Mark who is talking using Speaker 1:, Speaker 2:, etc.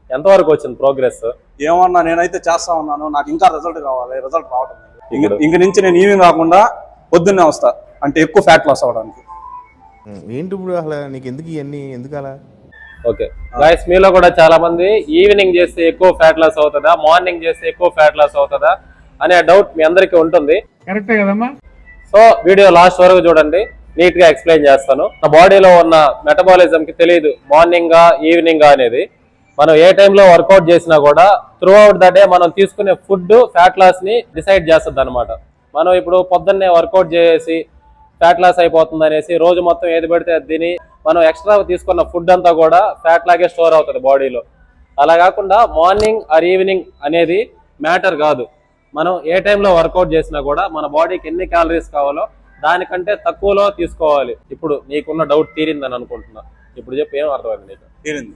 Speaker 1: ఎంతవరకు వచ్చింది ప్రోగ్రెస్?
Speaker 2: ఏమన్నా నేనైతే చేస్తా ఉన్నాను, నాకు ఇంకా రిజల్ట్ కావాలి, రిజల్ట్ రావటం ఇంక నుంచి నేను ఈవినింగ్ కాకుండా పొద్దున్నే వస్తా, అంటే ఎక్కువ ఫ్యాట్ లాస్ అవడానికి.
Speaker 3: ఏంటి ఇప్పుడు అసలు నీకు ఎందుకు ఇవన్నీ ఎందుకు అలా?
Speaker 1: ఓకే గైస్, మీలో కూడా చాలా మంది ఈవినింగ్ చేస్తే ఎక్కువ ఫ్యాట్ లాస్ అవుతుందా, మార్నింగ్ చేస్తే ఎక్కువ ఫ్యాట్ లాస్ అవుతుందా అనే డౌట్ మీ అందరికీ ఉంటుంది.
Speaker 4: కరెక్టే కదమ్మా.
Speaker 1: సో వీడియో లాస్ట్ వరకు చూడండి, నీట్ గా ఎక్స్ప్లెయిన్ చేస్తాను. నా బాడీలో ఉన్న మెటబాలిజం కి తెలియదు మార్నింగ్ గా ఈవినింగ్ గా అనేది. మనం ఏ టైంలో వర్కౌట్ చేసినా కూడా త్రూ అవుట్ ద డే మనం తీసుకునే ఫుడ్ ఫ్యాట్ లాస్ ని డిసైడ్ చేస్తుంది అనమాట. మనం ఇప్పుడు పొద్దున్నే వర్కౌట్ చేసి ఫ్యాట్ లాస్ అయిపోతుంది అనేసి రోజు మొత్తం ఏది పెడితే అది తిని మనం ఎక్స్ట్రా తీసుకున్న ఫుడ్ అంతా కూడా ఫ్యాట్ లాగే స్టోర్ అవుతుంది బాడీలో. అలా కాకుండా మార్నింగ్ ఆర్ ఈవినింగ్ అనేది మ్యాటర్ కాదు. మనం ఏ టైంలో వర్కౌట్ చేసినా కూడా మన బాడీకి ఎన్ని క్యాలరీస్ కావాలో దానికంటే తక్కువలో తీసుకోవాలి. ఇప్పుడు నీకున్న డౌట్ తీరిందని అనుకుంటున్నా. ఇప్పుడు చెప్పు, ఏం అర్థమైంది నీకు?
Speaker 2: తీరింది.